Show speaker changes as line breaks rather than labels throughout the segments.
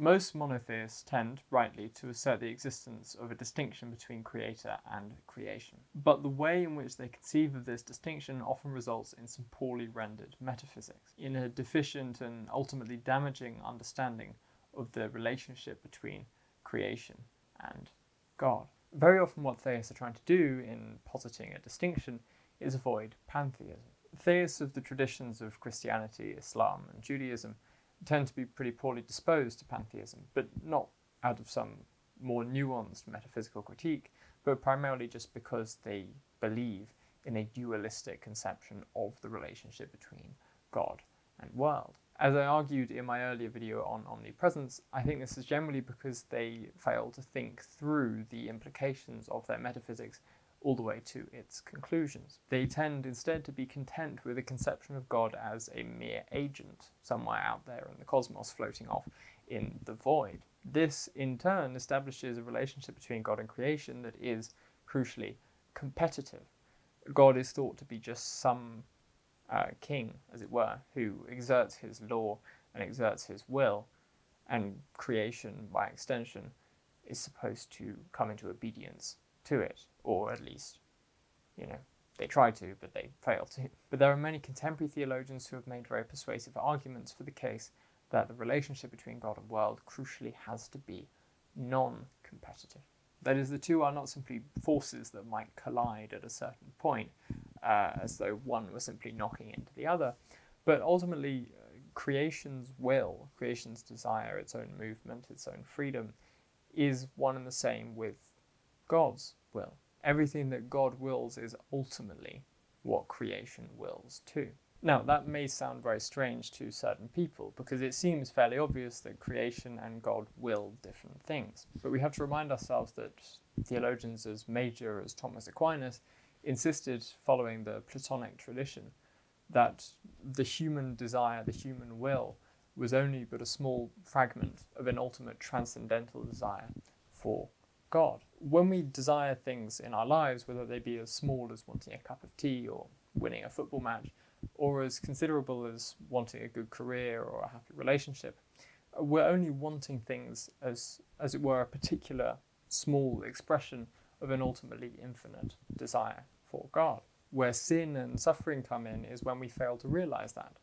Most monotheists tend, rightly, to assert the existence of a distinction between creator and creation. But the way in which they conceive of this distinction often results in some poorly rendered metaphysics, in a deficient and ultimately damaging understanding of the relationship between creation and God. Very often what theists are trying to do in positing a distinction is avoid pantheism. Theists of the traditions of Christianity, Islam, and Judaism tend to be pretty poorly disposed to pantheism, but not out of some more nuanced metaphysical critique, but primarily just because they believe in a dualistic conception of the relationship between God and world. As I argued in my earlier video on omnipresence, I think this is generally because they fail to think through the implications of their metaphysics all the way to its conclusions. They tend instead to be content with a conception of God as a mere agent, somewhere out there in the cosmos floating off in the void. This, in turn, establishes a relationship between God and creation that is, crucially, competitive. God is thought to be just some king, as it were, who exerts his law and exerts his will, and creation, by extension, is supposed to come into obedience to it, or at least, they try to, but they fail to. But there are many contemporary theologians who have made very persuasive arguments for the case that the relationship between God and world crucially has to be non-competitive. That is, the two are not simply forces that might collide at a certain point, as though one was simply knocking into the other, but ultimately creation's will, creation's desire, its own movement, its own freedom, is one and the same with God's will. Everything that God wills is ultimately what creation wills too. Now, that may sound very strange to certain people because it seems fairly obvious that creation and God will different things. But we have to remind ourselves that theologians as major as Thomas Aquinas insisted, following the Platonic tradition, that the human desire, the human will, was only but a small fragment of an ultimate transcendental desire for God. When we desire things in our lives, whether they be as small as wanting a cup of tea or winning a football match, or as considerable as wanting a good career or a happy relationship, we're only wanting things as it were, a particular small expression of an ultimately infinite desire for God. Where sin and suffering come in is when we fail to realize that.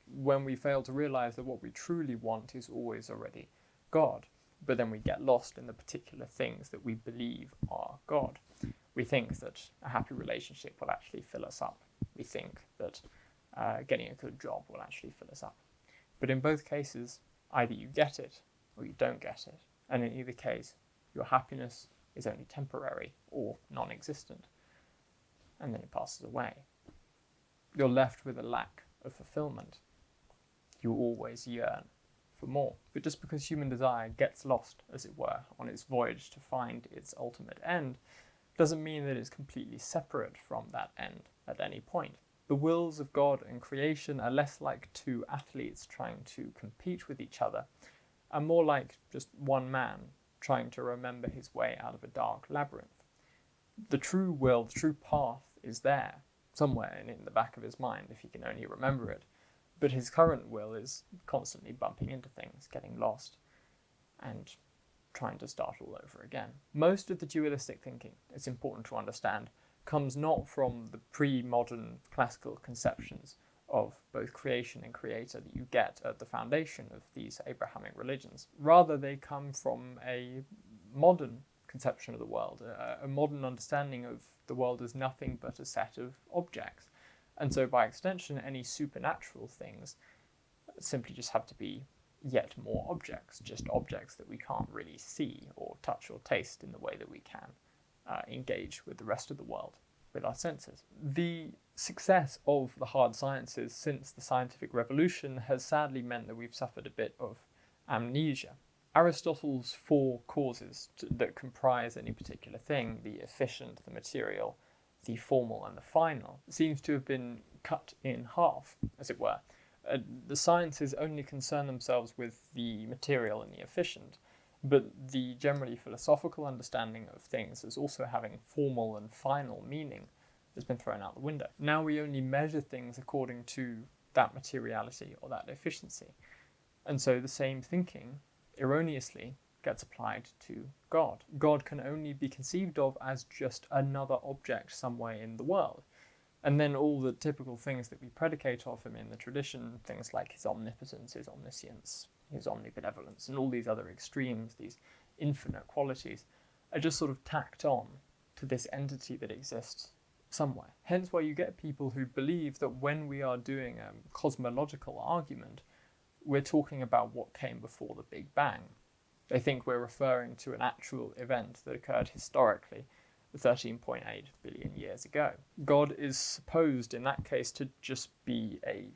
When we fail to realize that what we truly want is always already God. But then we get lost in the particular things that we believe are God. We think that a happy relationship will actually fill us up. We think that getting a good job will actually fill us up. But in both cases, either you get it or you don't get it. And in either case, your happiness is only temporary or non-existent. And then it passes away. You're left with a lack of fulfillment. You always yearn for more. But just because human desire gets lost, as it were, on its voyage to find its ultimate end, doesn't mean that it's completely separate from that end at any point. The wills of God and creation are less like two athletes trying to compete with each other, and more like just one man trying to remember his way out of a dark labyrinth. The true will, the true path is there, somewhere in the back of his mind, if he can only remember it. But his current will is constantly bumping into things, getting lost, and trying to start all over again. Most of the dualistic thinking, it's important to understand, comes not from the pre-modern classical conceptions of both creation and creator that you get at the foundation of these Abrahamic religions. Rather, they come from a modern conception of the world, a modern understanding of the world as nothing but a set of objects. And so by extension, any supernatural things simply just have to be yet more objects, just objects that we can't really see or touch or taste in the way that we can engage with the rest of the world with our senses. The success of the hard sciences since the scientific revolution has sadly meant that we've suffered a bit of amnesia. Aristotle's four causes that comprise any particular thing, the efficient, the material, the formal and the final, seems to have been cut in half, as it were. The sciences only concern themselves with the material and the efficient, but the generally philosophical understanding of things as also having formal and final meaning has been thrown out the window. Now we only measure things according to that materiality or that efficiency. And so the same thinking erroneously gets applied to God. God can only be conceived of as just another object somewhere in the world. And then all the typical things that we predicate of him in the tradition, things like his omnipotence, his omniscience, his omnibenevolence, and all these other extremes, these infinite qualities, are just sort of tacked on to this entity that exists somewhere. Hence why you get people who believe that when we are doing a cosmological argument, we're talking about what came before the Big Bang. They think we're referring to an actual event that occurred historically 13.8 billion years ago. God is supposed in that case to just be a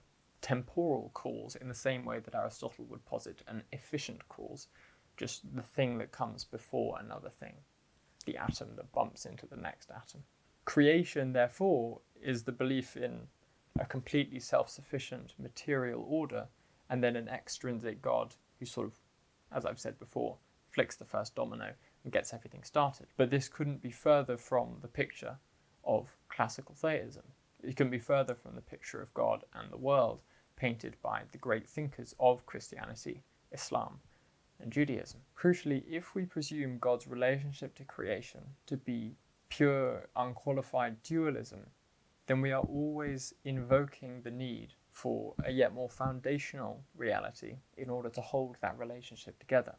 temporal cause in the same way that Aristotle would posit an efficient cause, just the thing that comes before another thing, the atom that bumps into the next atom. Creation, therefore, is the belief in a completely self-sufficient material order and then an extrinsic God who sort of, as I've said before, flicks the first domino and gets everything started. But this couldn't be further from the picture of classical theism. It couldn't be further from the picture of God and the world painted by the great thinkers of Christianity, Islam, and Judaism. Crucially, if we presume God's relationship to creation to be pure, unqualified dualism, then we are always invoking the need for a yet more foundational reality in order to hold that relationship together,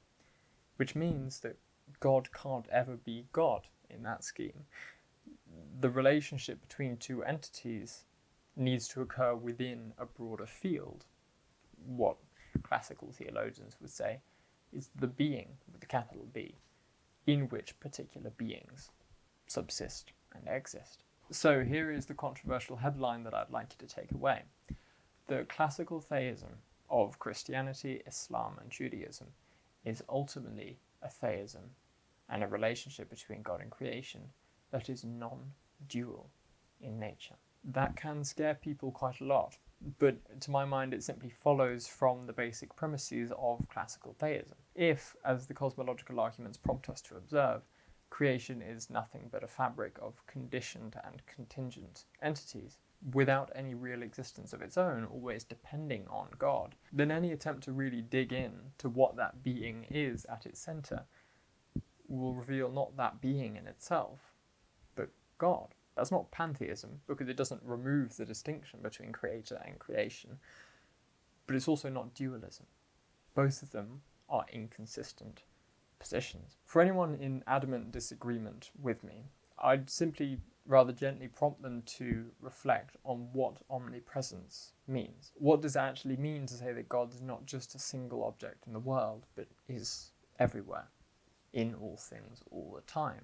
which means that God can't ever be God in that scheme. The relationship between two entities needs to occur within a broader field. What classical theologians would say is the being, with the capital B, in which particular beings subsist and exist. So here is the controversial headline that I'd like you to take away. The classical theism of Christianity, Islam, and Judaism is ultimately a theism and a relationship between God and creation that is non-dual in nature. That can scare people quite a lot, but to my mind it simply follows from the basic premises of classical theism. If, as the cosmological arguments prompt us to observe, creation is nothing but a fabric of conditioned and contingent entities, without any real existence of its own, always depending on God, then any attempt to really dig in to what that being is at its centre will reveal not that being in itself, but God. That's not pantheism, because it doesn't remove the distinction between creator and creation, but it's also not dualism. Both of them are inconsistent positions. For anyone in adamant disagreement with me, I'd simply rather gently prompt them to reflect on what omnipresence means. What does it actually mean to say that God is not just a single object in the world, but is everywhere, in all things, all the time?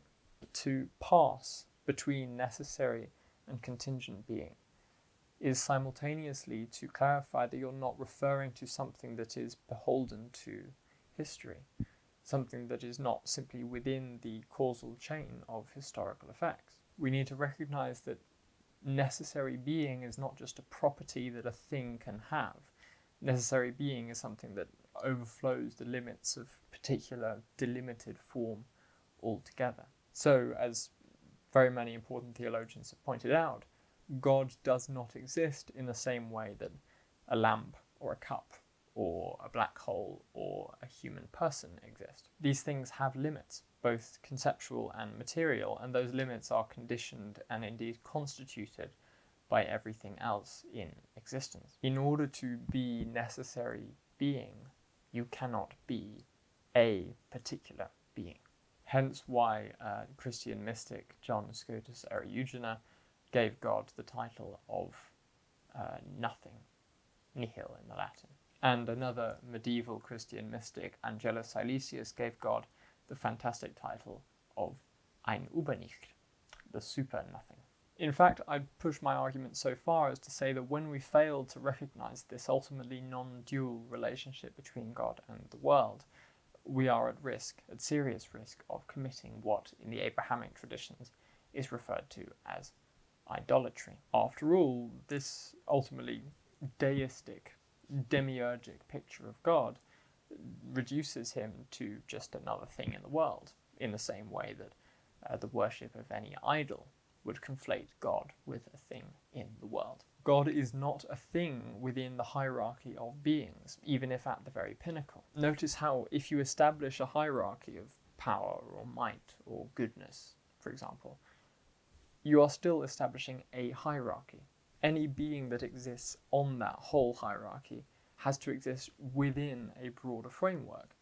To pass between necessary and contingent being is simultaneously to clarify that you're not referring to something that is beholden to history, something that is not simply within the causal chain of historical effects. We need to recognize that necessary being is not just a property that a thing can have. Necessary being is something that overflows the limits of particular delimited form altogether. So, as very many important theologians have pointed out, God does not exist in the same way that a lamp or a cup or a black hole or a human person exist. These things have limits, both conceptual and material, and those limits are conditioned and indeed constituted by everything else in existence. In order to be necessary being, you cannot be a particular being. Hence why Christian mystic John Scotus Eriugena gave God the title of nothing, nihil in the Latin. And another medieval Christian mystic, Angelus Silesius, gave God the fantastic title of ein Übernicht, the super nothing. In fact, I'd push my argument so far as to say that when we fail to recognize this ultimately non-dual relationship between God and the world, we are at risk, at serious risk, of committing what in the Abrahamic traditions is referred to as idolatry. After all, this ultimately deistic, demiurgic picture of God reduces him to just another thing in the world, in the same way that the worship of any idol would conflate God with a thing in the world. God is not a thing within the hierarchy of beings, even if at the very pinnacle. Notice how if you establish a hierarchy of power or might or goodness, for example, you are still establishing a hierarchy. Any being that exists on that whole hierarchy has to exist within a broader framework.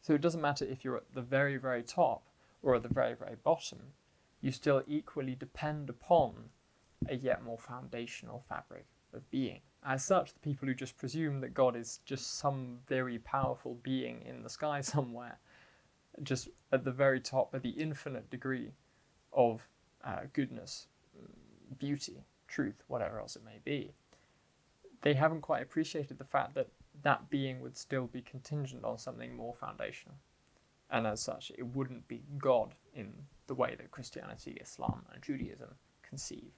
So it doesn't matter if you're at the very, very top or at the very, very bottom, you still equally depend upon a yet more foundational fabric of being. As such, the people who just presume that God is just some very powerful being in the sky somewhere, just at the very top, at the infinite degree of goodness, beauty, truth, whatever else it may be, they haven't quite appreciated the fact that that being would still be contingent on something more foundational. And as such, it wouldn't be God in the way that Christianity, Islam, and Judaism conceive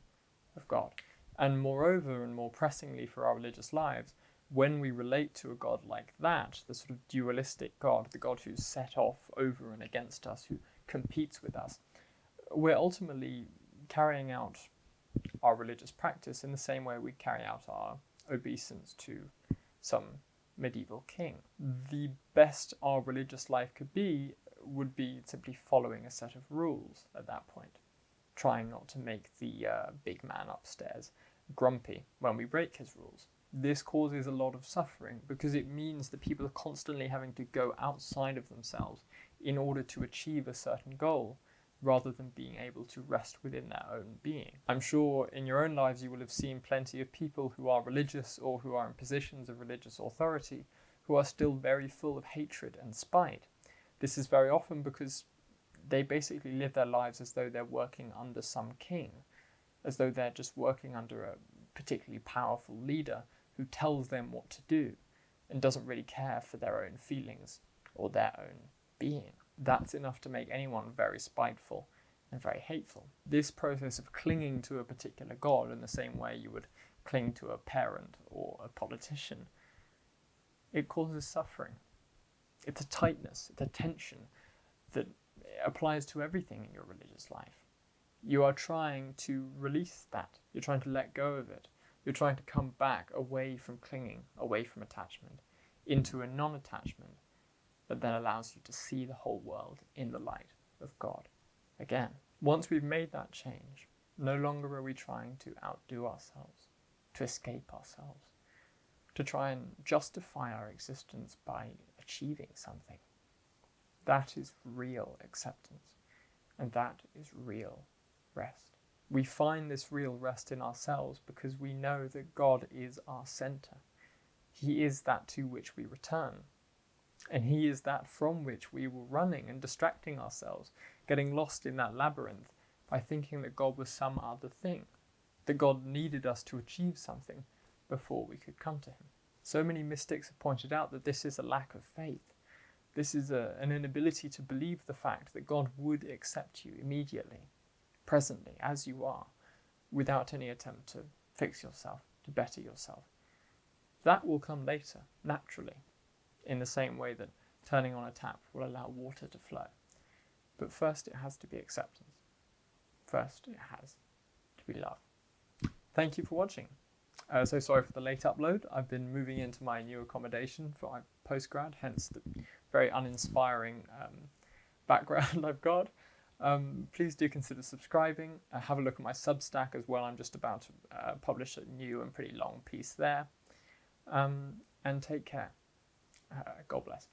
of God. And moreover, and more pressingly for our religious lives, when we relate to a God like that, the sort of dualistic God, the God who's set off over and against us, who competes with us, we're ultimately carrying out our religious practice in the same way we carry out our obeisance to some medieval king. The best our religious life could be would be simply following a set of rules at that point, trying not to make the big man upstairs grumpy when we break his rules. This causes a lot of suffering because it means that people are constantly having to go outside of themselves in order to achieve a certain goal, rather than being able to rest within their own being. I'm sure in your own lives you will have seen plenty of people who are religious or who are in positions of religious authority who are still very full of hatred and spite. This is very often because they basically live their lives as though they're working under some king, as though they're just working under a particularly powerful leader who tells them what to do and doesn't really care for their own feelings or their own being. That's enough to make anyone very spiteful and very hateful. This process of clinging to a particular God in the same way you would cling to a parent or a politician, it causes suffering. It's a tightness, it's a tension that applies to everything in your religious life. You are trying to release that. You're trying to let go of it. You're trying to come back away from clinging, away from attachment, into a non-attachment that then allows you to see the whole world in the light of God again. Once we've made that change, no longer are we trying to outdo ourselves, to escape ourselves, to try and justify our existence by achieving something. That is real acceptance, and that is real rest. We find this real rest in ourselves because we know that God is our center. He is that to which we return. And he is that from which we were running and distracting ourselves, getting lost in that labyrinth by thinking that God was some other thing, that God needed us to achieve something before we could come to him. So many mystics have pointed out that this is a lack of faith. This is an inability to believe the fact that God would accept you immediately, presently, as you are, without any attempt to fix yourself, to better yourself. That will come later, naturally, in the same way that turning on a tap will allow water to flow. But first it has to be acceptance. First it has to be love. Thank you for watching. So sorry for the late upload. I've been moving into my new accommodation for my postgrad, hence the very uninspiring background I've got. Please do consider subscribing. Have a look at my Substack as well. I'm just about to publish a new and pretty long piece there. And take care. God bless.